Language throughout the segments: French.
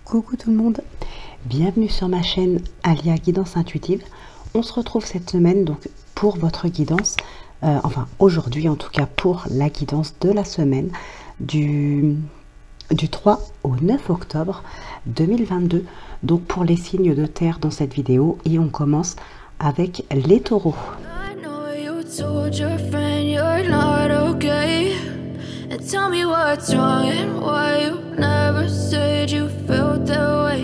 Coucou tout le monde, bienvenue sur ma chaîne Alia Guidance Intuitive. On se retrouve cette semaine donc pour votre guidance, enfin aujourd'hui en tout cas pour la guidance de la semaine du 3 au 9 octobre 2022. Donc pour les signes de terre dans cette vidéo et on commence avec les taureaux. And tell me what's wrong and why you never said you felt that way.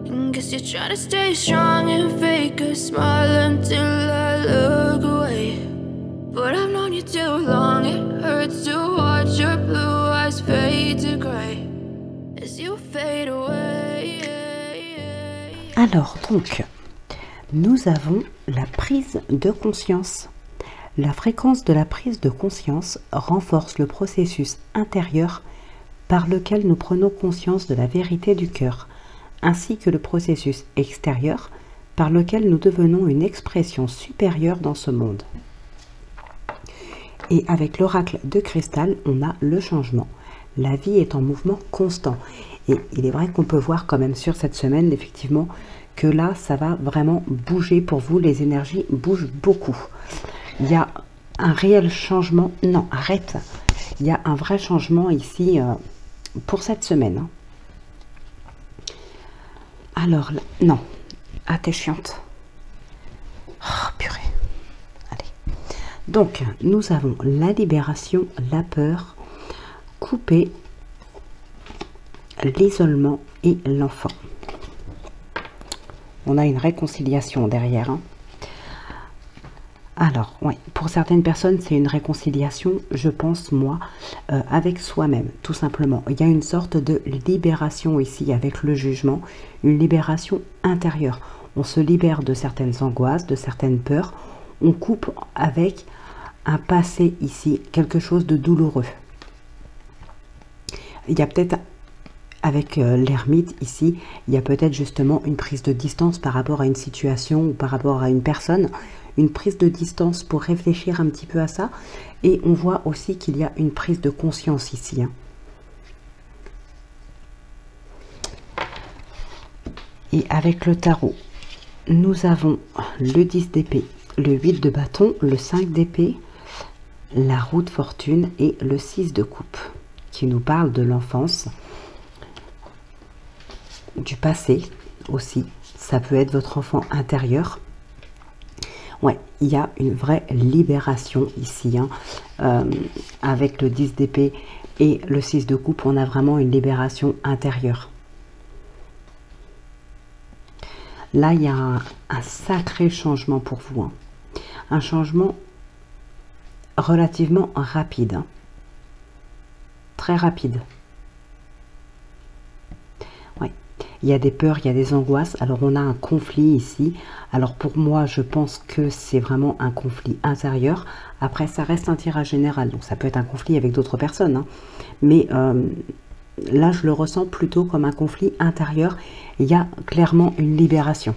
And guess you're trying to stay strong and fake a smile until I look away. But I've known you too long, it hurts to watch your blue eyes fade to gray as you fade away. Alors donc, nous avons la prise de conscience. La fréquence de la prise de conscience renforce le processus intérieur par lequel nous prenons conscience de la vérité du cœur, ainsi que le processus extérieur par lequel nous devenons une expression supérieure dans ce monde. Et avec l'oracle de cristal, on a le changement. La vie est en mouvement constant. Et il est vrai qu'on peut voir quand même sur cette semaine, effectivement, que là, ça va vraiment bouger pour vous. Les énergies bougent beaucoup. Il y a un réel changement. Non, arrête. Il y a un vrai changement ici pour cette semaine. Alors, là, non. Ah, t'es chiante. Oh, purée. Allez. Donc, nous avons la libération, la peur, couper, l'isolement et l'enfant. On a une réconciliation derrière, hein. Alors, oui, pour certaines personnes, c'est une réconciliation, je pense, moi, avec soi-même, tout simplement. Il y a une sorte de libération ici avec le jugement, une libération intérieure. On se libère de certaines angoisses, de certaines peurs. On coupe avec un passé ici, quelque chose de douloureux. Il y a peut-être, avec l'ermite ici, il y a peut-être justement une prise de distance par rapport à une situation ou par rapport à une personne. Une prise de distance pour réfléchir un petit peu à ça. Et on voit aussi qu'il y a une prise de conscience ici, hein. Et avec le tarot, nous avons le 10 d'épée, le 8 de bâton, le 5 d'épée, la roue de fortune et le 6 de coupe, qui nous parle de l'enfance, du passé aussi. Ça peut être votre enfant intérieur. Ouais, il y a une vraie libération ici, hein. Avec le 10 d'épée et le 6 de coupe, on a vraiment une libération intérieure. Là, il y a un sacré changement pour vous, hein. Un changement relativement rapide, hein. Très rapide. Ouais. Il y a des peurs, il y a des angoisses. Alors, on a un conflit ici. Alors, pour moi, je pense que c'est vraiment un conflit intérieur. Après, ça reste un tirage général. Donc, ça peut être un conflit avec d'autres personnes, hein. Mais là, je le ressens plutôt comme un conflit intérieur. Il y a clairement une libération.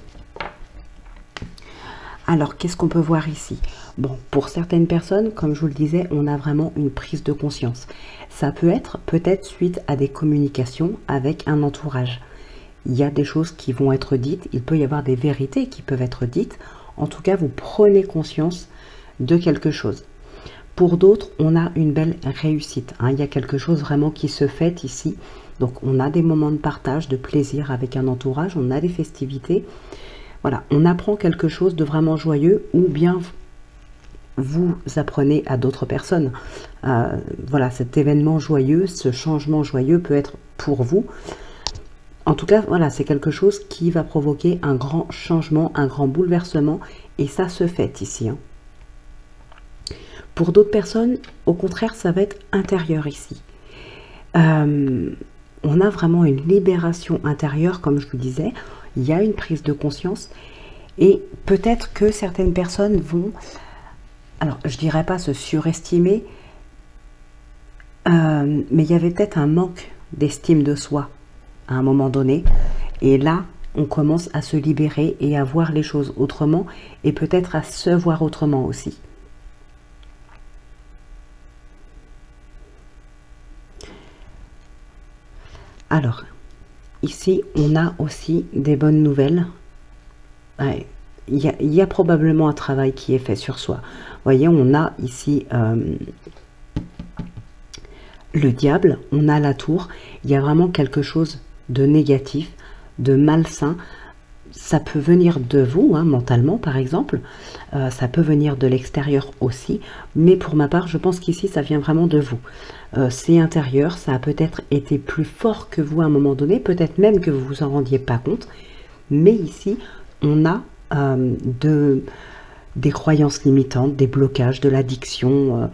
Alors, qu'est-ce qu'on peut voir ici? Bon, pour certaines personnes, comme je vous le disais, on a vraiment une prise de conscience. Ça peut être peut-être suite à des communications avec un entourage. Il y a des choses qui vont être dites, il peut y avoir des vérités qui peuvent être dites. En tout cas, vous prenez conscience de quelque chose. Pour d'autres, on a une belle réussite, hein. Il y a quelque chose vraiment qui se fait ici. Donc, on a des moments de partage, de plaisir avec un entourage, on a des festivités. Voilà, on apprend quelque chose de vraiment joyeux ou bien vous apprenez à d'autres personnes. Voilà, cet événement joyeux, ce changement joyeux peut être pour vous. En tout cas, voilà, c'est quelque chose qui va provoquer un grand changement, un grand bouleversement. Et ça se fait ici, hein. Pour d'autres personnes, au contraire, ça va être intérieur ici. On a vraiment une libération intérieure, comme je vous disais. Il y a une prise de conscience. Et peut-être que certaines personnes vont, alors je dirais pas se surestimer, mais il y avait peut-être un manque d'estime de soi à un moment donné, et là on commence à se libérer et à voir les choses autrement et peut-être à se voir autrement aussi. Alors ici, on a aussi des bonnes nouvelles. Ouais, il y a probablement un travail qui est fait sur soi. Vous voyez, on a ici le diable, on a la tour. Il y a vraiment quelque chose de négatif, de malsain. Ça peut venir de vous, hein, mentalement par exemple. Ça peut venir de l'extérieur aussi. Mais pour ma part, je pense qu'ici, ça vient vraiment de vous. C'est intérieur, ça a peut-être été plus fort que vous à un moment donné. Peut-être même que vous vous en rendiez pas compte. Mais ici, on a des croyances limitantes, des blocages, de l'addiction.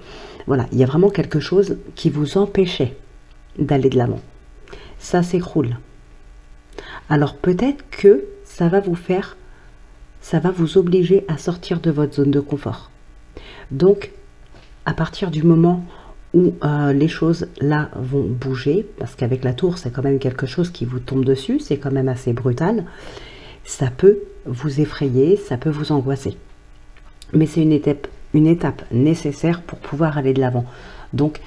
Voilà, il y a vraiment quelque chose qui vous empêchait d'aller de l'avant. Ça s'écroule. Alors peut-être que ça va vous obliger à sortir de votre zone de confort. Donc, à partir du moment où les choses là vont bouger, parce qu'avec la tour, c'est quand même quelque chose qui vous tombe dessus, c'est quand même assez brutal, ça peut vous effrayer, ça peut vous angoisser. Mais c'est une étape nécessaire pour pouvoir aller de l'avant. Donc,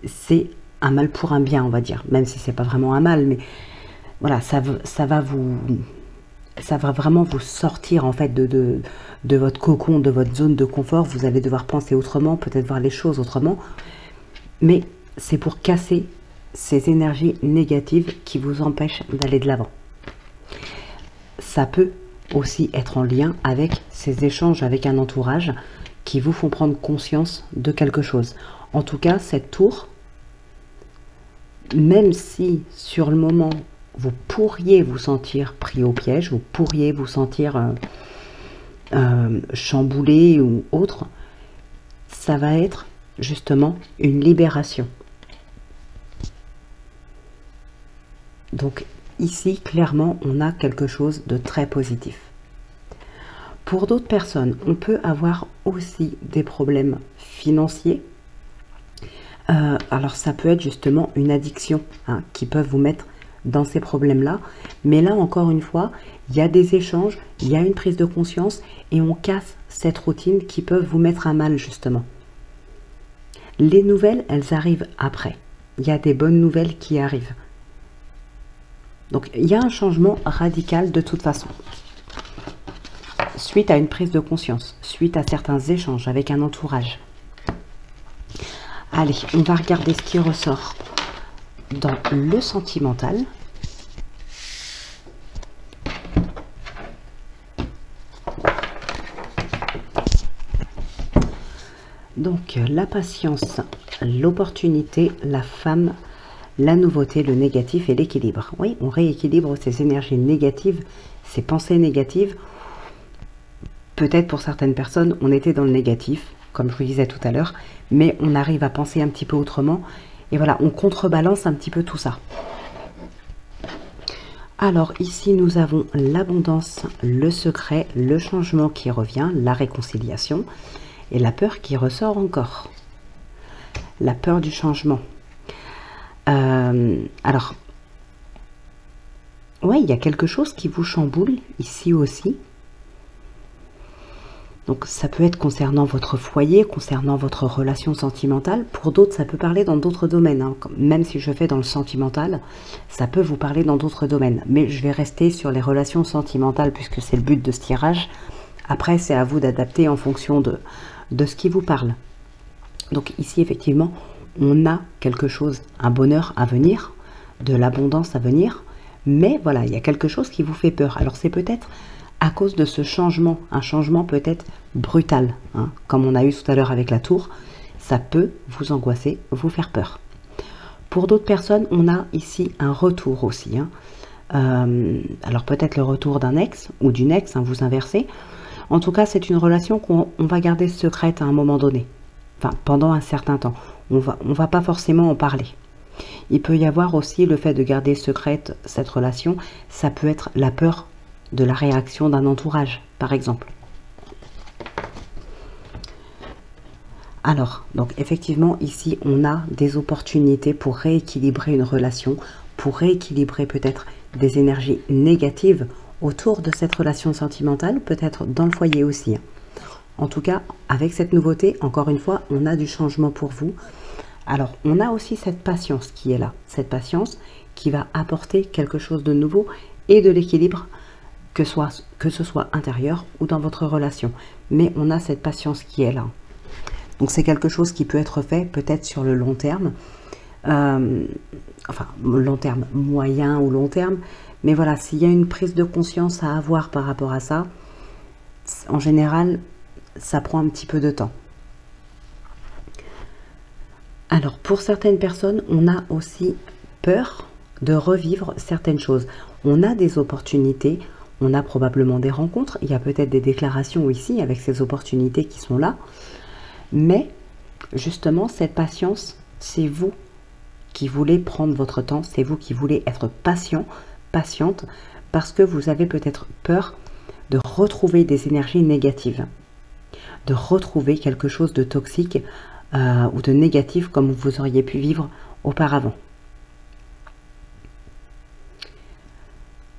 c'est un mal pour un bien, on va dire, même si c'est pas vraiment un mal, mais voilà, ça va vraiment vous sortir en fait de votre cocon, de votre zone de confort. Vous allez devoir penser autrement, peut-être voir les choses autrement, mais c'est pour casser ces énergies négatives qui vous empêchent d'aller de l'avant. Ça peut aussi être en lien avec ces échanges avec un entourage qui vous font prendre conscience de quelque chose. En tout cas, cette tour, même si sur le moment vous pourriez vous sentir pris au piège, vous pourriez vous sentir chamboulé ou autre, ça va être justement une libération. Donc ici, clairement, on a quelque chose de très positif. Pour d'autres personnes, on peut avoir aussi des problèmes financiers. Alors ça peut être justement une addiction, hein, qui peuvent vous mettre dans ces problèmes-là. Mais là, encore une fois, il y a des échanges, il y a une prise de conscience et on casse cette routine qui peut vous mettre à mal, justement. Les nouvelles, elles arrivent après. Il y a des bonnes nouvelles qui arrivent. Donc, il y a un changement radical de toute façon. Suite à une prise de conscience, suite à certains échanges avec un entourage. Allez, on va regarder ce qui ressort dans le sentimental. Donc, la patience, l'opportunité, la femme, la nouveauté, le négatif et l'équilibre. Oui, on rééquilibre ces énergies négatives, ces pensées négatives. Peut-être pour certaines personnes, on était dans le négatif, comme je vous disais tout à l'heure, mais on arrive à penser un petit peu autrement. Et voilà, on contrebalance un petit peu tout ça. Alors ici, nous avons l'abondance, le secret, le changement qui revient, la réconciliation et la peur qui ressort encore. La peur du changement. Alors, ouais, il y a quelque chose qui vous chamboule ici aussi. Donc ça peut être concernant votre foyer, concernant votre relation sentimentale. Pour d'autres, ça peut parler dans d'autres domaines, hein. Même si je fais dans le sentimental, ça peut vous parler dans d'autres domaines. Mais je vais rester sur les relations sentimentales puisque c'est le but de ce tirage. Après, c'est à vous d'adapter en fonction de ce qui vous parle. Donc ici, effectivement, on a quelque chose, un bonheur à venir, de l'abondance à venir. Mais voilà, il y a quelque chose qui vous fait peur. Alors c'est peut-être à cause de ce changement, un changement peut-être brutal, hein, comme on a eu tout à l'heure avec la tour, ça peut vous angoisser, vous faire peur. Pour d'autres personnes, on a ici un retour aussi, hein. Alors peut-être le retour d'un ex ou d'une ex, hein, vous inversez. En tout cas, c'est une relation qu'on va garder secrète à un moment donné, enfin pendant un certain temps. On va pas forcément en parler. Il peut y avoir aussi le fait de garder secrète cette relation, ça peut être la peur de la réaction d'un entourage, par exemple. Alors, donc effectivement, ici, on a des opportunités pour rééquilibrer une relation, pour rééquilibrer peut-être des énergies négatives autour de cette relation sentimentale, peut-être dans le foyer aussi. En tout cas, avec cette nouveauté, encore une fois, on a du changement pour vous. Alors, on a aussi cette patience qui est là, cette patience qui va apporter quelque chose de nouveau et de l'équilibre, que ce soit intérieur ou dans votre relation. Mais on a cette patience qui est là. Donc c'est quelque chose qui peut être fait peut-être sur le long terme, enfin long terme, moyen ou long terme. Mais voilà, s'il y a une prise de conscience à avoir par rapport à ça, en général, ça prend un petit peu de temps. Alors, pour certaines personnes, on a aussi peur de revivre certaines choses. On a des opportunités, on a probablement des rencontres, il y a peut-être des déclarations ici avec ces opportunités qui sont là. Mais, justement, cette patience, c'est vous qui voulez prendre votre temps, c'est vous qui voulez être patient, patiente, parce que vous avez peut-être peur de retrouver des énergies négatives, de retrouver quelque chose de toxique ou de négatif comme vous auriez pu vivre auparavant.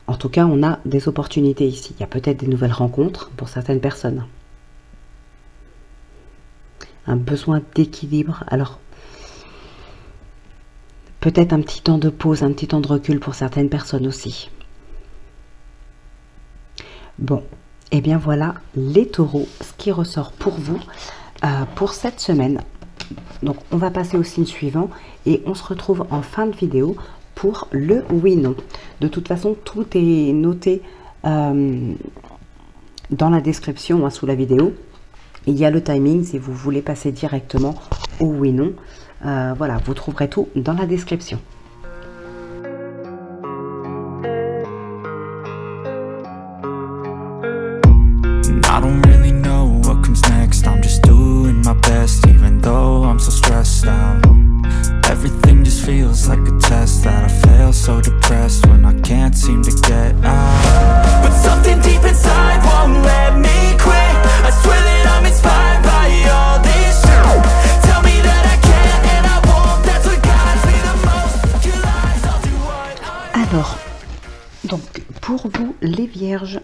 En tout cas, on a des opportunités ici. Il y a peut-être des nouvelles rencontres pour certaines personnes. Un besoin d'équilibre. Alors, peut-être un petit temps de pause, un petit temps de recul pour certaines personnes aussi. Bon, et bien voilà les taureaux, ce qui ressort pour vous pour cette semaine. Donc on va passer au signe suivant et on se retrouve en fin de vidéo pour le oui/non. De toute façon, tout est noté dans la description, sous la vidéo. Il y a le timing si vous voulez passer directement au oui/non. Voilà, vous trouverez tout dans la description. I don't really know what comes next. I'm just doing my best, even though I'm so stressed out. Everything just feels like a test that I fail, so depressed when I can't seem to get out. But something deep inside won't let me quit. I swear that I'm inspired by all this shit. Tell me that I can and I won't. That's what guides me the most. Your lies, I'll do what I... Alors, donc pour vous les vierges,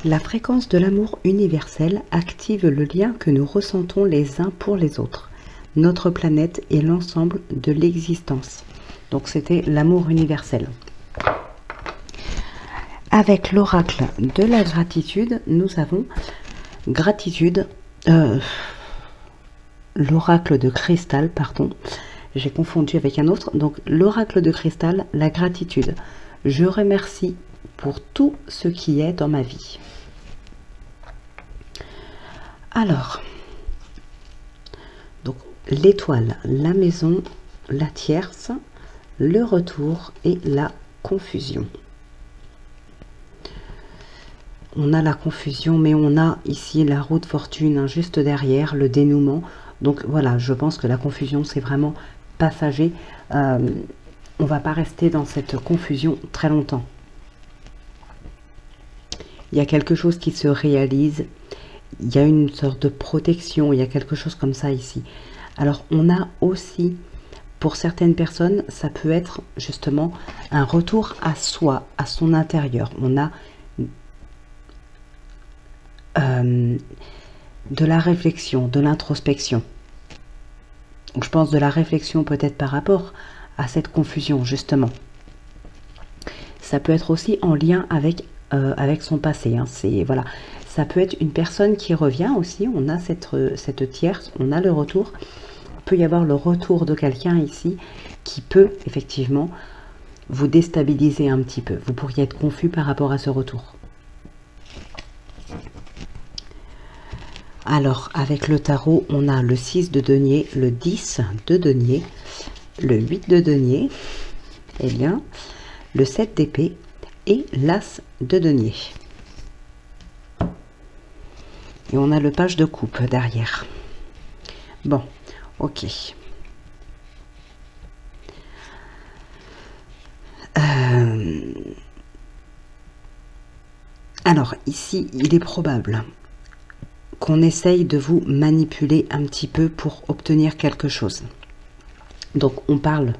la fréquence de l'amour universel active le lien que nous ressentons les uns pour les autres, notre planète et l'ensemble de l'existence. Donc c'était l'amour universel. Avec l'oracle de la gratitude, nous avons gratitude, l'oracle de cristal, pardon, j'ai confondu avec un autre. Donc l'oracle de cristal, la gratitude. Je remercie pour tout ce qui est dans ma vie. Alors, donc l'étoile, la maison, la tierce, le retour et la confusion. On a la confusion, mais on a ici la roue de fortune, juste derrière, le dénouement. Donc voilà, je pense que la confusion, c'est vraiment passager. On ne va pas rester dans cette confusion très longtemps. Il y a quelque chose qui se réalise. Il y a une sorte de protection, il y a quelque chose comme ça ici. Alors on a aussi, pour certaines personnes, ça peut être justement un retour à soi, à son intérieur. On a de la réflexion, de l'introspection. Je pense de la réflexion peut-être par rapport à cette confusion justement. Ça peut être aussi en lien avec son passé. C'est voilà. Ça peut être une personne qui revient aussi, on a cette tierce, on a le retour. Il peut y avoir le retour de quelqu'un ici qui peut effectivement vous déstabiliser un petit peu. Vous pourriez être confus par rapport à ce retour. Alors, avec le tarot, on a le 6 de denier, le 10 de denier, le 8 de denier, et bien, le 7 d'épée et l'as de denier. Et on a le page de coupe derrière. Bon, ok. Alors, ici, il est probable qu'on essaye de vous manipuler un petit peu pour obtenir quelque chose. Donc, on parle...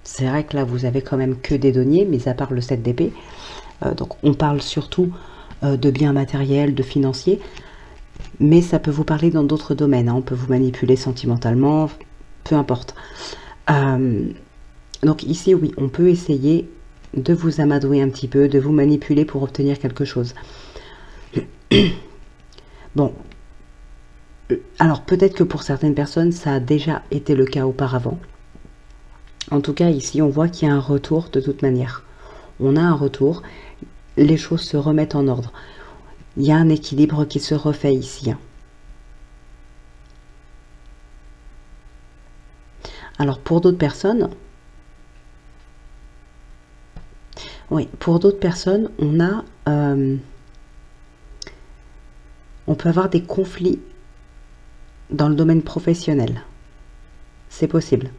C'est vrai que là, vous avez quand même que des deniers, mis à part le 7 d'épée. Donc, on parle surtout de biens matériels, de financiers. Mais ça peut vous parler dans d'autres domaines. On peut vous manipuler sentimentalement, peu importe. Donc ici, oui, on peut essayer de vous amadouer un petit peu, de vous manipuler pour obtenir quelque chose. Bon, alors peut-être que pour certaines personnes, ça a déjà été le cas auparavant. En tout cas, ici, on voit qu'il y a un retour de toute manière. On a un retour, les choses se remettent en ordre. Il y a un équilibre qui se refait ici. Alors pour d'autres personnes, oui, pour d'autres personnes, on peut avoir des conflits dans le domaine professionnel. C'est possible.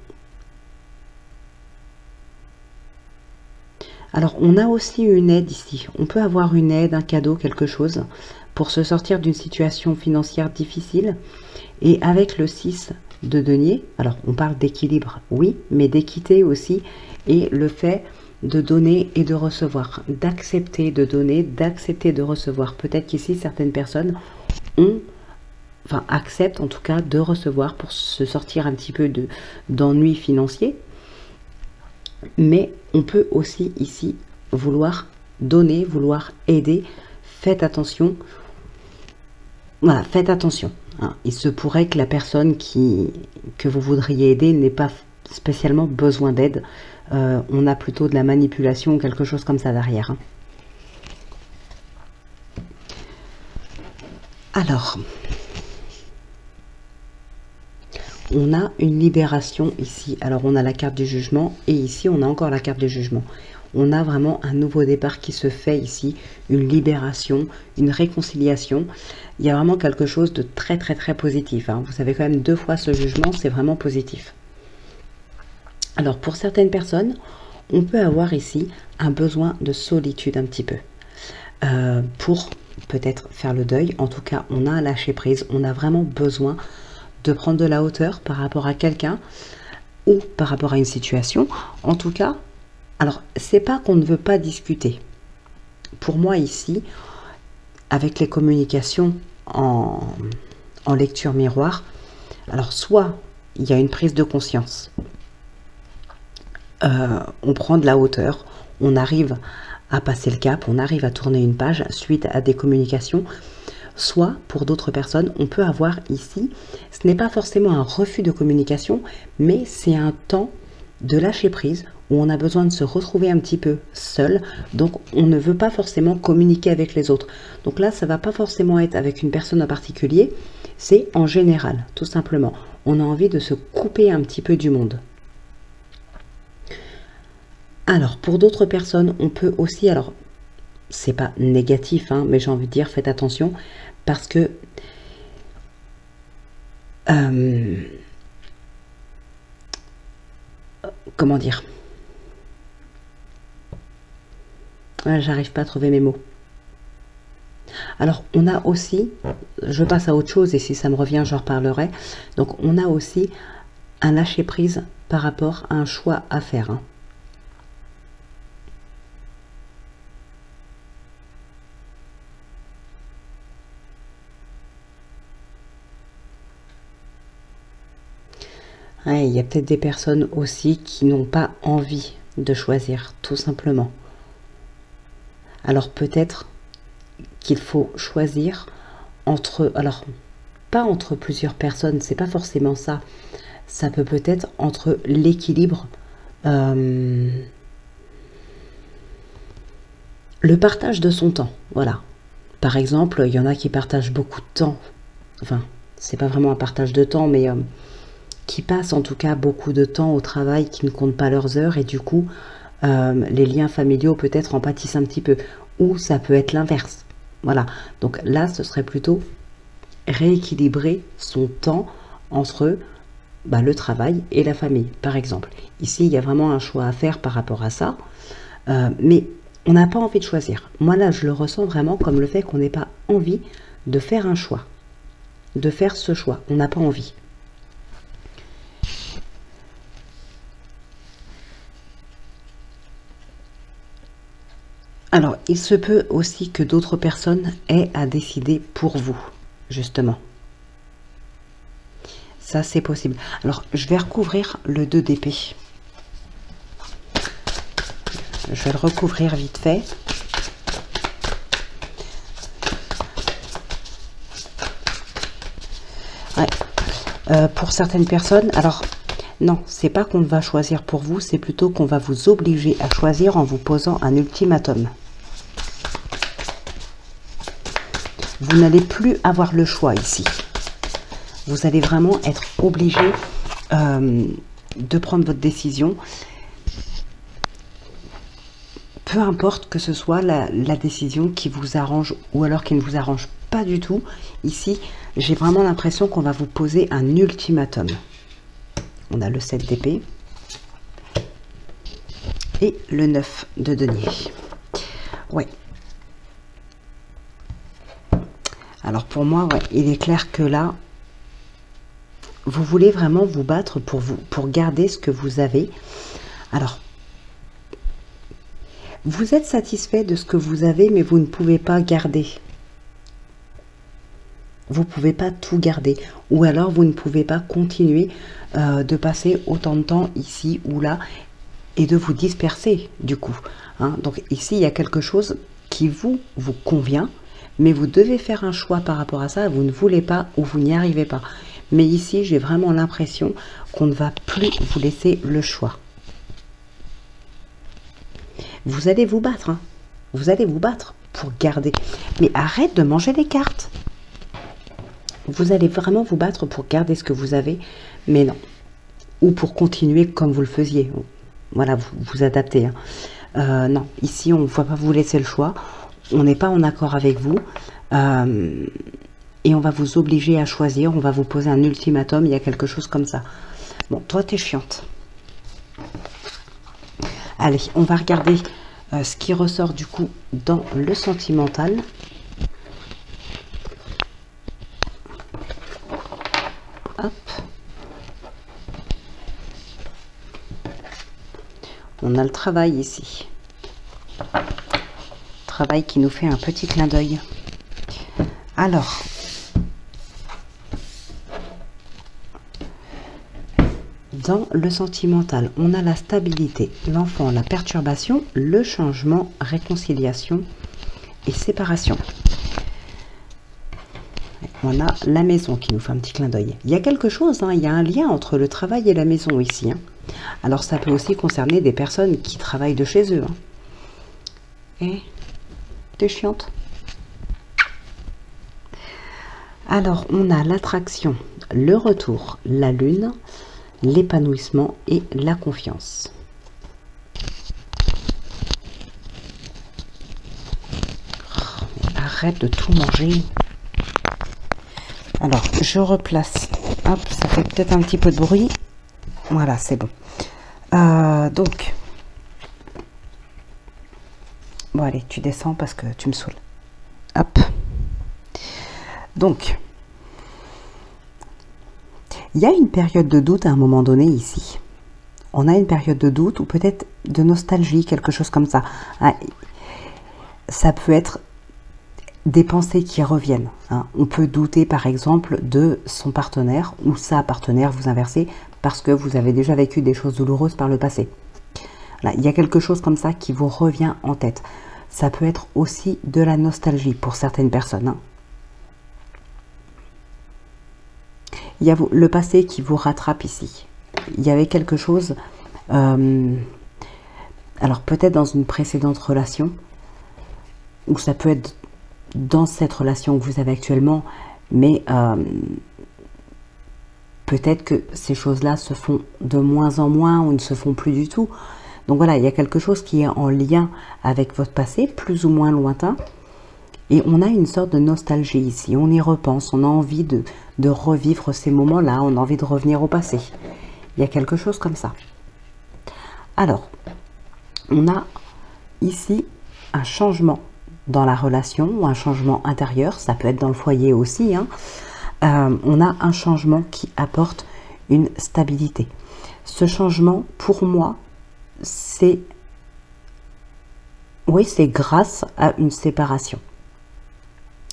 Alors, on a aussi une aide ici. On peut avoir une aide, un cadeau, quelque chose pour se sortir d'une situation financière difficile. Et avec le 6 de denier, alors on parle d'équilibre, oui, mais d'équité aussi. Et le fait de donner et de recevoir, d'accepter de donner, d'accepter de recevoir. Peut-être qu'ici, certaines personnes acceptent en tout cas de recevoir pour se sortir un petit peu d'ennui financier. Mais on peut aussi ici vouloir donner, vouloir aider. Faites attention. Voilà, faites attention. Hein. Il se pourrait que la personne que vous voudriez aider n'ait pas spécialement besoin d'aide. On a plutôt de la manipulation ou quelque chose comme ça derrière. Hein. Alors, on a une libération ici. Alors, on a la carte du jugement et ici, on a encore la carte du jugement. On a vraiment un nouveau départ qui se fait ici, une libération, une réconciliation. Il y a vraiment quelque chose de très, très, très positif. Hein. Vous avez quand même 2 fois ce jugement, c'est vraiment positif. Alors, pour certaines personnes, on peut avoir ici un besoin de solitude un petit peu. Pour peut-être faire le deuil. En tout cas, on a un lâcher prise. On a vraiment besoin de prendre de la hauteur par rapport à quelqu'un ou par rapport à une situation. En tout cas, alors, c'est pas qu'on ne veut pas discuter. Pour moi, ici, avec les communications en lecture miroir, alors soit il y a une prise de conscience, on prend de la hauteur, on arrive à passer le cap, on arrive à tourner une page suite à des communications. Soit, pour d'autres personnes, on peut avoir ici, ce n'est pas forcément un refus de communication, mais c'est un temps de lâcher prise où on a besoin de se retrouver un petit peu seul. Donc, on ne veut pas forcément communiquer avec les autres. Donc là, ça ne va pas forcément être avec une personne en particulier, c'est en général, tout simplement. On a envie de se couper un petit peu du monde. Alors, pour d'autres personnes, on peut aussi, alors, c'est pas négatif, hein, mais j'ai envie de dire, faites attention, parce que comment dire, j'arrive pas à trouver mes mots. Alors, on a aussi, je passe à autre chose et si ça me revient, j'en reparlerai. Donc, on a aussi un lâcher prise par rapport à un choix à faire. Hein. Ouais, il y a peut-être des personnes aussi qui n'ont pas envie de choisir, tout simplement. Alors peut-être qu'il faut choisir entre, alors pas entre plusieurs personnes, c'est pas forcément ça. Ça peut être entre l'équilibre, le partage de son temps. Voilà. Par exemple, il y en a qui partagent beaucoup de temps. Enfin, c'est pas vraiment un partage de temps, mais qui passent en tout cas beaucoup de temps au travail, qui ne comptent pas leurs heures et du coup les liens familiaux peut-être en pâtissent un petit peu, ou ça peut être l'inverse. Voilà, donc là ce serait plutôt rééquilibrer son temps entre le travail et la famille par exemple. Ici il y a vraiment un choix à faire par rapport à ça, mais on n'a pas envie de choisir. Moi là je le ressens vraiment comme le fait qu'on n'ait pas envie de faire un choix, de faire ce choix, on n'a pas envie. Alors, il se peut aussi que d'autres personnes aient à décider pour vous, justement. Ça, c'est possible. Alors, je vais recouvrir le 2 d'épée. je vais le recouvrir vite fait. Ouais. Pour certaines personnes, alors non, c'est pas qu'on va choisir pour vous, c'est plutôt qu'on va vous obliger à choisir en vous posant un ultimatum. Vous n'allez plus avoir le choix ici. Vous allez vraiment être obligé de prendre votre décision. Peu importe que ce soit la décision qui vous arrange ou alors qui ne vous arrange pas du tout. Ici, j'ai vraiment l'impression qu'on va vous poser un ultimatum. On a le 7 d'épée et le 9 de denier. Ouais. Alors pour moi, ouais, il est clair que là, vous voulez vraiment vous battre pour garder ce que vous avez. Alors, vous êtes satisfait de ce que vous avez, mais vous ne pouvez pas garder. Vous ne pouvez pas tout garder. Ou alors, vous ne pouvez pas continuer de passer autant de temps ici ou là et de vous disperser, du coup. Hein. Donc ici, il y a quelque chose qui vous convient, mais vous devez faire un choix par rapport à ça. Vous ne voulez pas ou vous n'y arrivez pas. Mais ici, j'ai vraiment l'impression qu'on ne va plus vous laisser le choix. Vous allez vous battre. Hein. Vous allez vous battre pour garder. Mais arrête de manger les cartes. Vous allez vraiment vous battre pour garder ce que vous avez. Mais non. Ou pour continuer comme vous le faisiez. Voilà, vous adaptez. Hein. Non, ici, on ne va pas vous laisser le choix. On n'est pas en accord avec vous. Et on va vous obliger à choisir. On va vous poser un ultimatum. Il y a quelque chose comme ça. Bon, toi, t'es chiante. Allez, on va regarder ce qui ressort du coup dans le sentimental. Hop. On a le travail ici. Travail qui nous fait un petit clin d'œil. Alors, dans le sentimental, on a la stabilité, l'enfant, la perturbation, le changement, réconciliation et séparation. On a la maison qui nous fait un petit clin d'œil. Il y a quelque chose, hein, il y a un lien entre le travail et la maison ici. Hein. Alors ça peut aussi concerner des personnes qui travaillent de chez eux. Hein. Et t'es chiante. Alors on a l'attraction, le retour, la lune, l'épanouissement et la confiance. Oh, arrête de tout manger. Alors, je replace. Hop, ça fait peut-être un petit peu de bruit. Voilà, c'est bon. Donc, bon, allez, tu descends parce que tu me saoules. Hop. Donc, il y a une période de doute à un moment donné ici. On a une période de doute ou peut-être de nostalgie, quelque chose comme ça. Ça peut être des pensées qui reviennent. Hein. On peut douter par exemple de son partenaire ou sa partenaire, vous inversez, parce que vous avez déjà vécu des choses douloureuses par le passé. Voilà, il y a quelque chose comme ça qui vous revient en tête. Ça peut être aussi de la nostalgie pour certaines personnes. Hein. Il y a le passé qui vous rattrape ici. Il y avait quelque chose, alors peut-être dans une précédente relation, ou ça peut être dans cette relation que vous avez actuellement, mais peut-être que ces choses-là se font de moins en moins ou ne se font plus du tout. Donc voilà, il y a quelque chose qui est en lien avec votre passé, plus ou moins lointain. Et on a une sorte de nostalgie ici, on y repense, on a envie de revivre ces moments-là, on a envie de revenir au passé. Il y a quelque chose comme ça. Alors, on a ici un changement dans la relation ou un changement intérieur, ça peut être dans le foyer aussi. Hein. On a un changement qui apporte une stabilité. Ce changement, pour moi, c'est grâce à une séparation.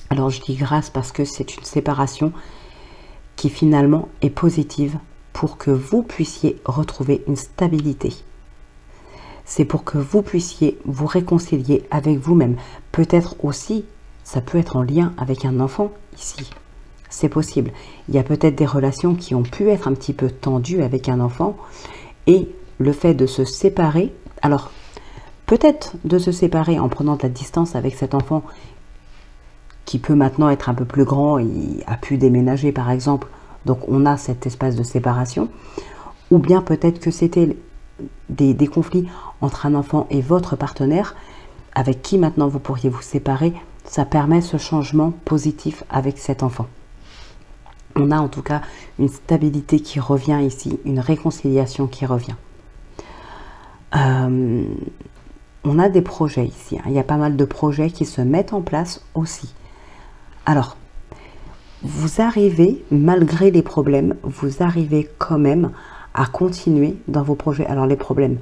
Alors je dis grâce parce que c'est une séparation qui finalement est positive pour que vous puissiez retrouver une stabilité. c'est pour que vous puissiez vous réconcilier avec vous-même. Peut-être aussi, ça peut être en lien avec un enfant ici. C'est possible. Il y a peut-être des relations qui ont pu être un petit peu tendues avec un enfant et le fait de se séparer, alors peut-être de se séparer en prenant de la distance avec cet enfant qui peut maintenant être un peu plus grand et a pu déménager par exemple, donc on a cet espace de séparation, ou bien peut-être que c'était des conflits entre un enfant et votre partenaire avec qui maintenant vous pourriez vous séparer. Ça permet ce changement positif avec cet enfant. On a en tout cas une stabilité qui revient ici, une réconciliation qui revient. On a des projets ici, hein. Il y a pas mal de projets qui se mettent en place aussi. Alors, vous arrivez, malgré les problèmes, vous arrivez quand même à continuer dans vos projets. Alors les problèmes,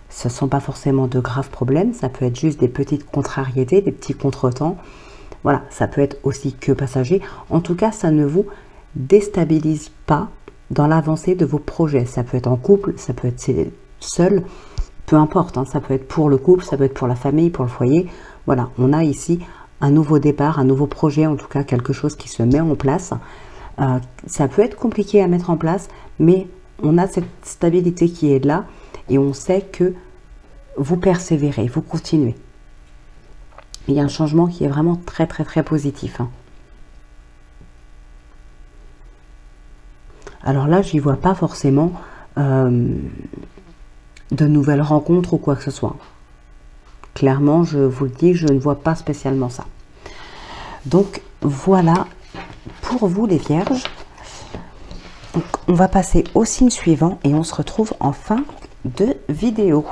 ce ne sont pas forcément de graves problèmes, ça peut être juste des petites contrariétés, des petits contretemps. Voilà, ça peut être aussi que passager. En tout cas, ça ne vous déstabilise pas dans l'avancée de vos projets. Ça peut être en couple, ça peut être seul, peu importe, hein, ça peut être pour le couple, ça peut être pour la famille, pour le foyer. Voilà, on a ici un nouveau départ, un nouveau projet, en tout cas quelque chose qui se met en place. Ça peut être compliqué à mettre en place, mais on a cette stabilité qui est là et on sait que vous persévérez, vous continuez. Il y a un changement qui est vraiment très très très positif, hein. Alors là, je n'y vois pas forcément de nouvelles rencontres ou quoi que ce soit. Clairement, je vous le dis, je ne vois pas spécialement ça. Donc voilà pour vous les vierges. Donc, on va passer au signe suivant et on se retrouve en fin de vidéo.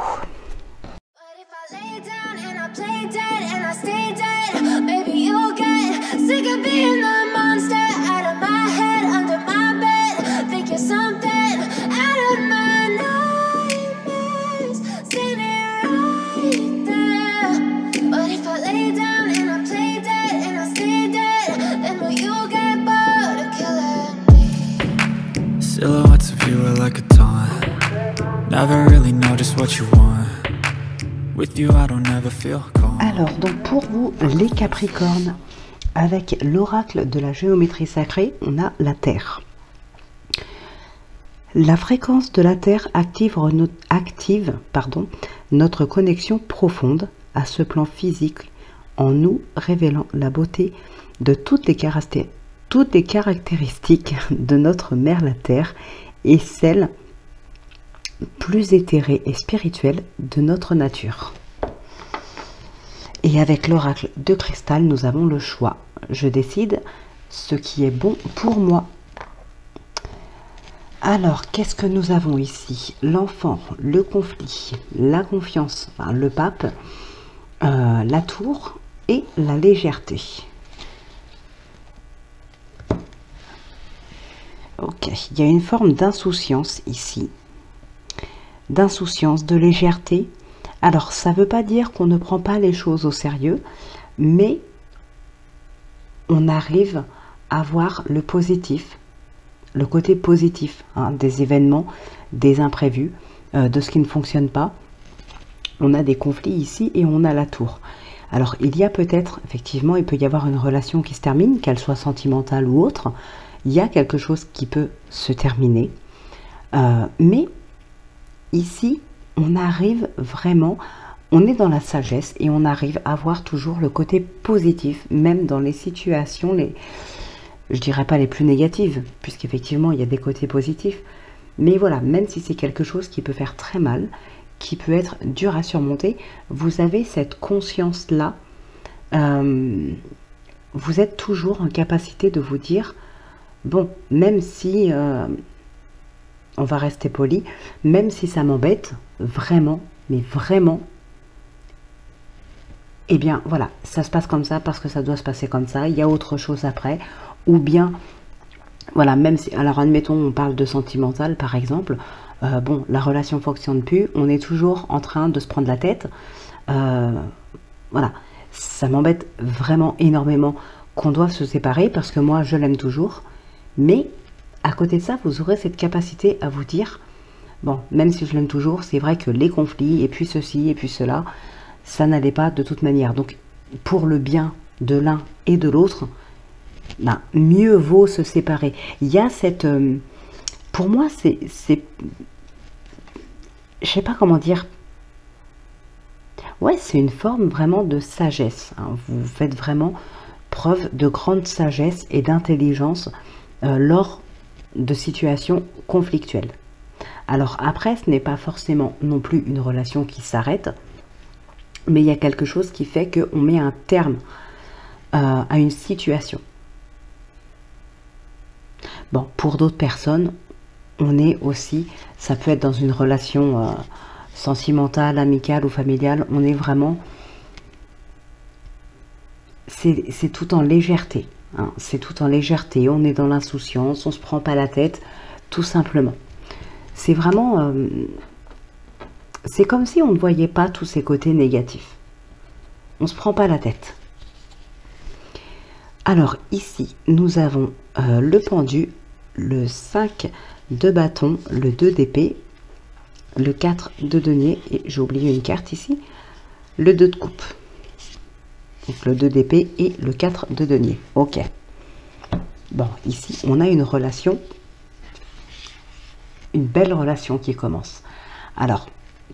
Silhouettes of you are like a taunt. Never really know just what you want. With you I don't ever feel calm. Alors donc pour vous les Capricornes, avec l'oracle de la géométrie sacrée, on a la Terre. La fréquence de la Terre active notre connexion profonde à ce plan physique en nous révélant la beauté de toutes les caractéristiques de notre mère la Terre et celles plus éthérées et spirituelles de notre nature. Et avec l'oracle de cristal, nous avons le choix. Je décide ce qui est bon pour moi. Alors, qu'est-ce que nous avons ici? L'enfant, le conflit, la confiance, enfin, le pape, la tour et la légèreté. Ok, il y a une forme d'insouciance ici. D'insouciance, de légèreté. Alors, ça ne veut pas dire qu'on ne prend pas les choses au sérieux, mais on arrive à voir le positif, le côté positif, hein, des événements, des imprévus, de ce qui ne fonctionne pas. On a des conflits ici et on a la tour. Alors, il y a peut-être, effectivement, il peut y avoir une relation qui se termine, qu'elle soit sentimentale ou autre. Il y a quelque chose qui peut se terminer. Mais ici, on arrive vraiment, on est dans la sagesse et on arrive à voir toujours le côté positif, même dans les situations, je dirais pas les plus négatives, puisqu'effectivement, il y a des côtés positifs. Mais voilà, même si c'est quelque chose qui peut faire très mal, qui peut être dur à surmonter, vous avez cette conscience-là. Vous êtes toujours en capacité de vous dire, bon, même si, on va rester poli, même si ça m'embête, vraiment, mais vraiment, eh bien, voilà, ça se passe comme ça parce que ça doit se passer comme ça, il y a autre chose après, ou bien, voilà, même si, alors admettons, on parle de sentimental, par exemple, bon, la relation ne fonctionne plus, on est toujours en train de se prendre la tête, voilà, ça m'embête vraiment énormément qu'on doive se séparer parce que moi, je l'aime toujours. Mais à côté de ça, vous aurez cette capacité à vous dire, bon, même si je l'aime toujours, c'est vrai que les conflits, et puis ceci, et puis cela, ça n'allait pas de toute manière. Donc, pour le bien de l'un et de l'autre, ben, mieux vaut se séparer. Il y a cette... pour moi, c'est... Je sais pas comment dire. Ouais, c'est une forme vraiment de sagesse, hein. Vous faites vraiment preuve de grande sagesse et d'intelligence lors de situations conflictuelles. Alors après, ce n'est pas forcément non plus une relation qui s'arrête, mais il y a quelque chose qui fait qu'on met un terme à une situation. Bon, pour d'autres personnes, on est aussi, ça peut être dans une relation sentimentale, amicale ou familiale, on est vraiment, c'est tout en légèreté, hein, c'est tout en légèreté, on est dans l'insouciance, on ne se prend pas la tête, tout simplement. C'est vraiment, c'est comme si on ne voyait pas tous ces côtés négatifs. On ne se prend pas la tête. Alors ici, nous avons le pendu, le 5 de bâton, le 2 d'épée, le 4 de denier, et j'ai oublié une carte ici, le 2 de coupe. Donc le 2 d'épée et le 4 de denier. Ok. Bon, ici, on a une relation, une belle relation qui commence. Alors,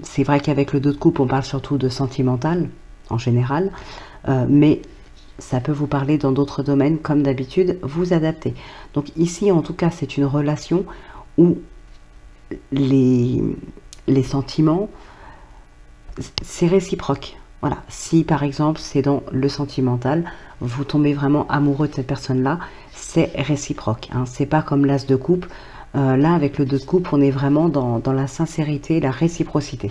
c'est vrai qu'avec le 2 de coupe, on parle surtout de sentimental, en général, mais ça peut vous parler dans d'autres domaines, comme d'habitude, vous adaptez. Donc ici, en tout cas, c'est une relation où les sentiments, c'est réciproque. Voilà, si par exemple, c'est dans le sentimental, vous tombez vraiment amoureux de cette personne-là, c'est réciproque, hein. C'est pas comme l'as de coupe. Là, avec le 2 de coupe, on est vraiment dans la sincérité, la réciprocité.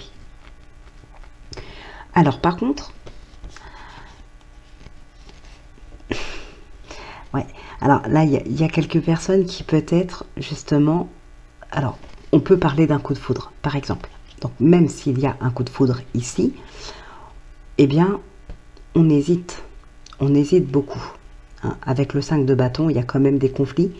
Alors, par contre, ouais, alors là, il y a quelques personnes qui peut-être, justement, alors, on peut parler d'un coup de foudre, par exemple. Donc, même s'il y a un coup de foudre ici, eh bien, on hésite beaucoup, hein. Avec le 5 de bâton, il y a quand même des conflits,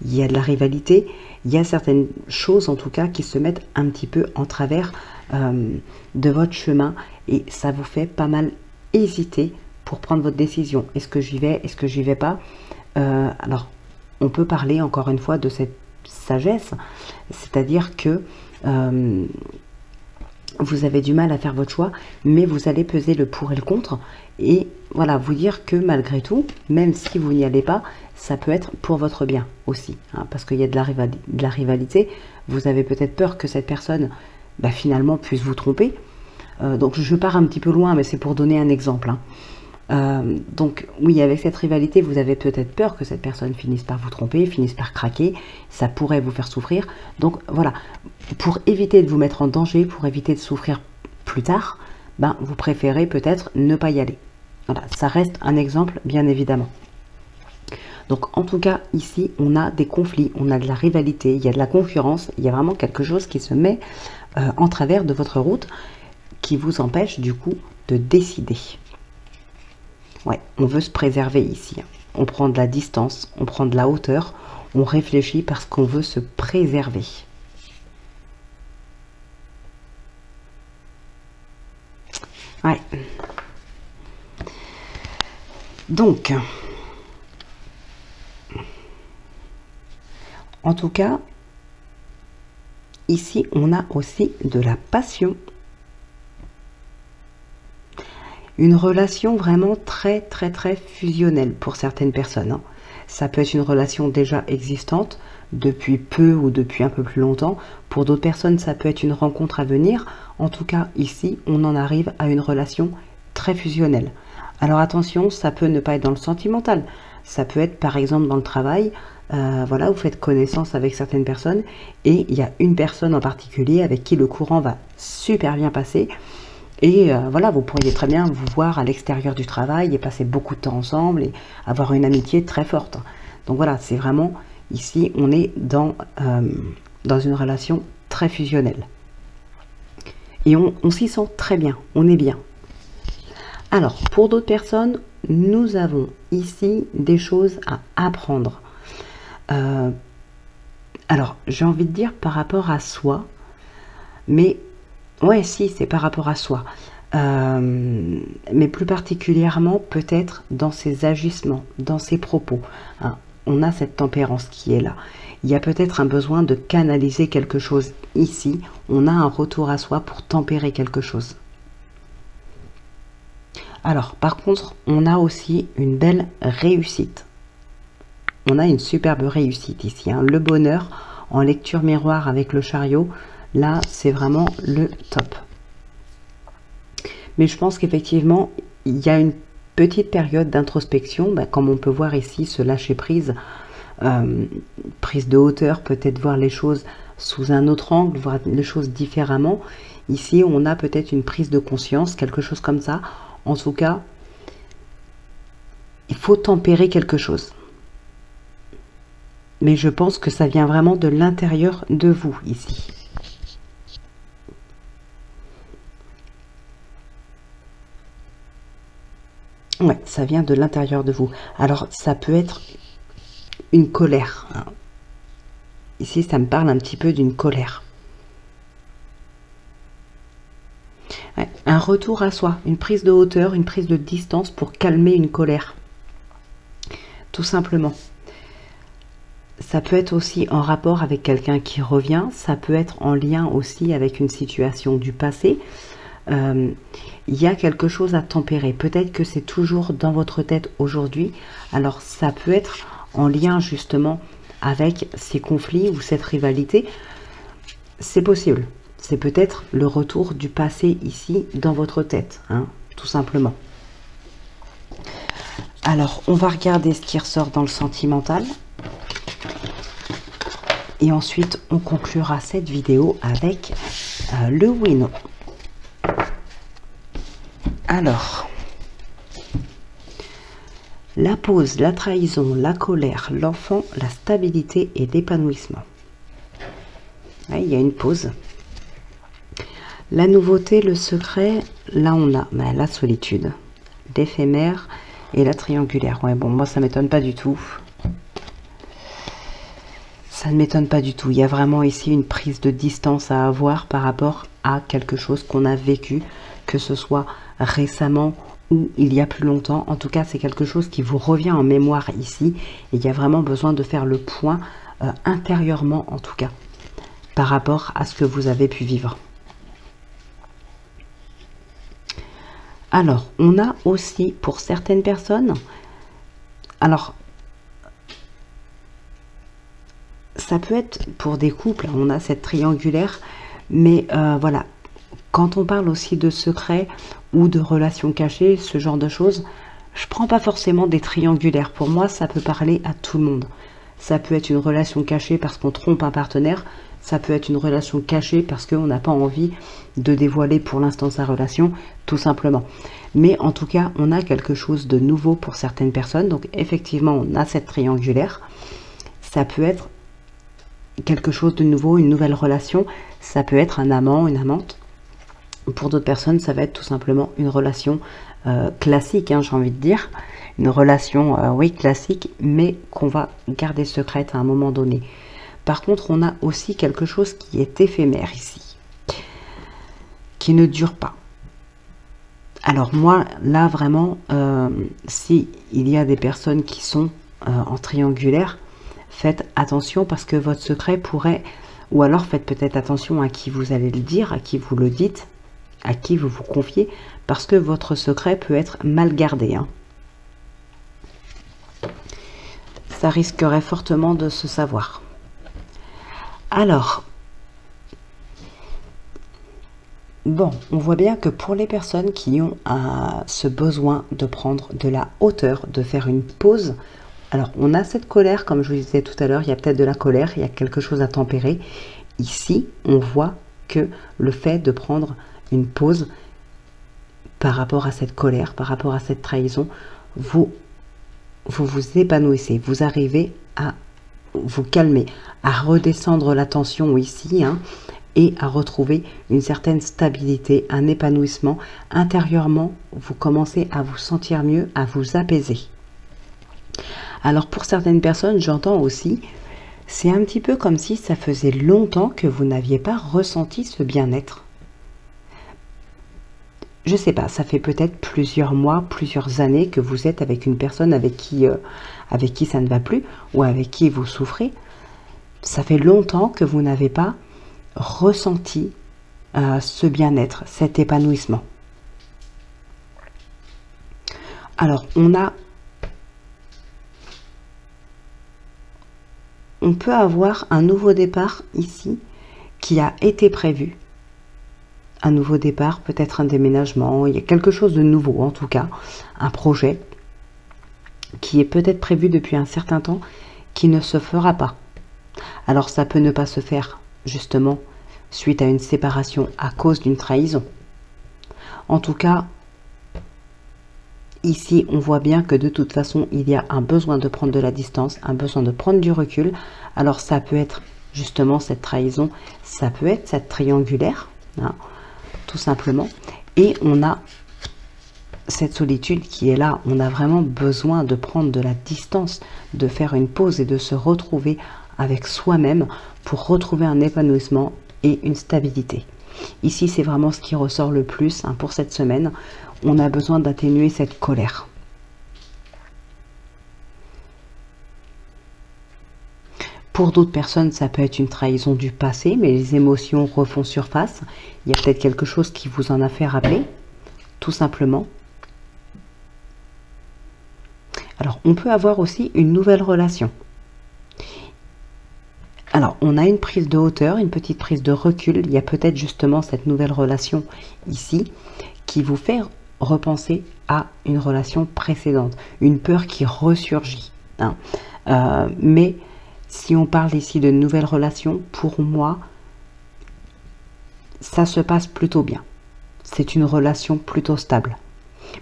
il y a de la rivalité, il y a certaines choses, en tout cas, qui se mettent un petit peu en travers de votre chemin, et ça vous fait pas mal hésiter pour prendre votre décision. Est-ce que j'y vais? Est-ce que j'y vais pas? Alors, on peut parler encore une fois de cette sagesse, c'est-à-dire que vous avez du mal à faire votre choix, mais vous allez peser le pour et le contre, et voilà, vous dire que malgré tout, même si vous n'y allez pas, ça peut être pour votre bien aussi, hein, parce qu'il y a de la rivalité, vous avez peut-être peur que cette personne, bah, finalement, puisse vous tromper. Donc je pars un petit peu loin, mais c'est pour donner un exemple, hein. Donc oui, avec cette rivalité, vous avez peut-être peur que cette personne finisse par vous tromper, finisse par craquer, ça pourrait vous faire souffrir. Donc voilà, pour éviter de vous mettre en danger, pour éviter de souffrir plus tard, ben, vous préférez peut-être ne pas y aller. Voilà, ça reste un exemple, bien évidemment. Donc en tout cas, ici, on a des conflits, on a de la rivalité, il y a de la concurrence, il y a vraiment quelque chose qui se met en travers de votre route, qui vous empêche du coup de décider. Ouais, on veut se préserver ici. On prend de la distance, on prend de la hauteur, on réfléchit parce qu'on veut se préserver. Ouais. Donc, en tout cas, ici, on a aussi de la passion. Une relation vraiment très fusionnelle pour certaines personnes, hein. Ça peut être une relation déjà existante, depuis peu ou depuis un peu plus longtemps. Pour d'autres personnes, ça peut être une rencontre à venir. En tout cas, ici, on en arrive à une relation très fusionnelle. Alors attention, ça peut ne pas être dans le sentimental. Ça peut être par exemple dans le travail. Voilà, vous faites connaissance avec certaines personnes et il y a une personne en particulier avec qui le courant va super bien passer. Et voilà, vous pourriez très bien vous voir à l'extérieur du travail et passer beaucoup de temps ensemble et avoir une amitié très forte. Donc voilà, c'est vraiment, ici, on est dans une relation très fusionnelle. Et on s'y sent très bien, on est bien. Alors, pour d'autres personnes, nous avons ici des choses à apprendre. Alors, j'ai envie de dire par rapport à soi, Mais ouais, si, c'est par rapport à soi. Mais plus particulièrement peut-être dans ses agissements, dans ses propos, hein. On a cette tempérance qui est là. Il y a peut-être un besoin de canaliser quelque chose ici. On a un retour à soi pour tempérer quelque chose. Alors, par contre, on a aussi une belle réussite. On a une superbe réussite ici, hein. Le bonheur en lecture miroir avec le chariot, là, c'est vraiment le top. Mais je pense qu'effectivement, il y a une petite période d'introspection, comme on peut voir ici, se lâcher prise, prise de hauteur, peut-être voir les choses sous un autre angle, voir les choses différemment. Ici, on a peut-être une prise de conscience, quelque chose comme ça. En tout cas, il faut tempérer quelque chose. Mais je pense que ça vient vraiment de l'intérieur de vous, ici. Ouais, ça vient de l'intérieur de vous. Alors, ça peut être une colère, hein. Ici, ça me parle un petit peu d'une colère. Ouais, un retour à soi, une prise de hauteur, une prise de distance pour calmer une colère. Tout simplement. Ça peut être aussi en rapport avec quelqu'un qui revient. Ça peut être en lien aussi avec une situation du passé. Il y a quelque chose à tempérer. Peut-être que c'est toujours dans votre tête aujourd'hui. Alors ça peut être en lien justement avec ces conflits ou cette rivalité. C'est possible. C'est peut-être le retour du passé ici dans votre tête, hein, tout simplement. Alors on va regarder ce qui ressort dans le sentimental. Et ensuite on conclura cette vidéo avec le oui non. Alors, la pause, la trahison, la colère, l'enfant, la stabilité et l'épanouissement. Ouais, il y a une pause. La nouveauté, le secret, là on a la solitude, l'éphémère et la triangulaire. Ouais, bon, moi ça m'étonne pas du tout. Ça ne m'étonne pas du tout. Il y a vraiment ici une prise de distance à avoir par rapport à quelque chose qu'on a vécu, que ce soit récemment ou il y a plus longtemps. En tout cas, c'est quelque chose qui vous revient en mémoire ici. Et il y a vraiment besoin de faire le point intérieurement, en tout cas, par rapport à ce que vous avez pu vivre. Alors, on a aussi pour certaines personnes, alors, ça peut être pour des couples, on a cette triangulaire, mais voilà, quand on parle aussi de secrets ou de relations cachées, ce genre de choses, je prends pas forcément des triangulaires. Pour moi, ça peut parler à tout le monde. Ça peut être une relation cachée parce qu'on trompe un partenaire, ça peut être une relation cachée parce qu'on n'a pas envie de dévoiler pour l'instant sa relation, tout simplement. Mais en tout cas, on a quelque chose de nouveau pour certaines personnes. Donc effectivement, on a cette triangulaire. Ça peut être quelque chose de nouveau, une nouvelle relation. Ça peut être un amant, une amante. Pour d'autres personnes, ça va être tout simplement une relation classique, hein, j'ai envie de dire. Une relation, oui, classique, mais qu'on va garder secrète à un moment donné. Par contre, on a aussi quelque chose qui est éphémère ici, qui ne dure pas. Alors moi, là, vraiment, si il y a des personnes qui sont en triangulaire, faites attention parce que votre secret pourrait... Ou alors faites peut-être attention à qui vous allez le dire, à qui vous le dites, à qui vous vous confiez, parce que votre secret peut être mal gardé, hein. Ça risquerait fortement de se savoir. Alors, bon, on voit bien que pour les personnes qui ont ce besoin de prendre de la hauteur, de faire une pause, alors on a cette colère, comme je vous disais tout à l'heure, il y a peut-être de la colère, il y a quelque chose à tempérer. Ici, on voit que le fait de prendre une pause par rapport à cette colère, par rapport à cette trahison, vous vous épanouissez, vous arrivez à vous calmer, à redescendre la tension ici, hein, et à retrouver une certaine stabilité, un épanouissement. Intérieurement, vous commencez à vous sentir mieux, à vous apaiser. Alors pour certaines personnes, j'entends aussi C'est un petit peu comme si ça faisait longtemps que vous n'aviez pas ressenti ce bien-être. Je sais pas, ça fait peut-être plusieurs mois, plusieurs années que vous êtes avec une personne avec qui ça ne va plus ou avec qui vous souffrez. Ça fait longtemps que vous n'avez pas ressenti ce bien-être, cet épanouissement. Alors, on peut avoir un nouveau départ ici qui a été prévu. Un nouveau départ, peut-être un déménagement, il y a quelque chose de nouveau en tout cas, un projet qui est peut-être prévu depuis un certain temps, qui ne se fera pas. Alors ça peut ne pas se faire, justement, suite à une séparation à cause d'une trahison. En tout cas, ici, on voit bien que de toute façon, il y a un besoin de prendre de la distance, un besoin de prendre du recul. Alors ça peut être justement cette trahison, ça peut être cette triangulaire, hein, tout simplement. Et on a cette solitude qui est là. On a vraiment besoin de prendre de la distance, de faire une pause et de se retrouver avec soi-même pour retrouver un épanouissement et une stabilité. Ici, c'est vraiment ce qui ressort le plus hein, pour cette semaine. On a besoin d'atténuer cette colère. Pour d'autres personnes, ça peut être une trahison du passé, mais les émotions refont surface. Il y a peut-être quelque chose qui vous en a fait rappeler, tout simplement. Alors, on peut avoir aussi une nouvelle relation. Alors, on a une prise de hauteur, une petite prise de recul. Il y a peut-être justement cette nouvelle relation ici qui vous fait repenser à une relation précédente. Une peur qui ressurgit. Hein. Mais si on parle ici de nouvelles relations, pour moi, ça se passe plutôt bien. C'est une relation plutôt stable.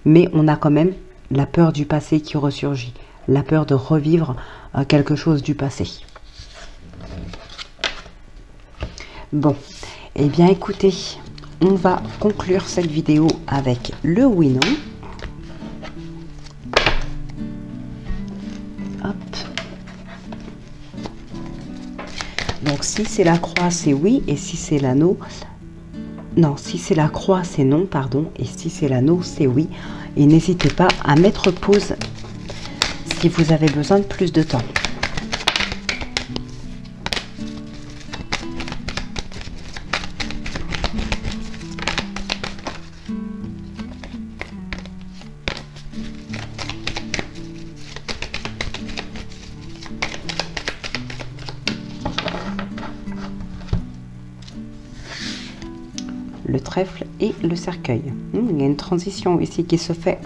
Mais on a quand même la peur du passé qui ressurgit. La peur de revivre quelque chose du passé. Bon, eh bien écoutez, on va conclure cette vidéo avec le oui-non. Hop. Donc si c'est la croix, c'est oui, et si c'est l'anneau, non, si c'est la croix, c'est non, pardon, et si c'est l'anneau, c'est oui. Et n'hésitez pas à mettre pause si vous avez besoin de plus de temps. Le trèfle et le cercueil. Il y a une transition ici qui se fait.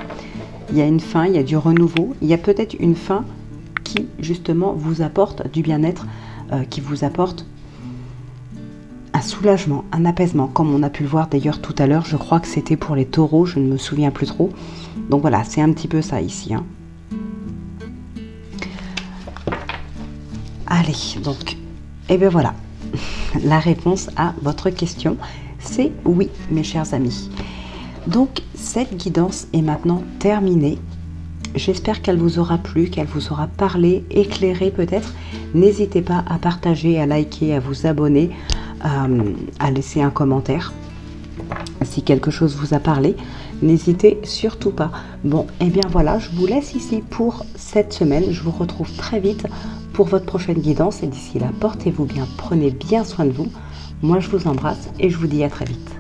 Il y a une fin, il y a du renouveau. Il y a peut-être une fin qui, justement, vous apporte du bien-être, qui vous apporte un soulagement, un apaisement, comme on a pu le voir d'ailleurs tout à l'heure. Je crois que c'était pour les taureaux, je ne me souviens plus trop. Donc voilà, c'est un petit peu ça ici. Hein. Allez, donc, et bien voilà, la réponse à votre question. C'est oui, mes chers amis. Donc, cette guidance est maintenant terminée. J'espère qu'elle vous aura plu, qu'elle vous aura parlé, éclairé peut-être. N'hésitez pas à partager, à liker, à vous abonner, à laisser un commentaire. Si quelque chose vous a parlé, n'hésitez surtout pas. Bon, et bien voilà, je vous laisse ici pour cette semaine. Je vous retrouve très vite pour votre prochaine guidance. Et d'ici là, portez-vous bien, prenez bien soin de vous. Moi, je vous embrasse et je vous dis à très vite.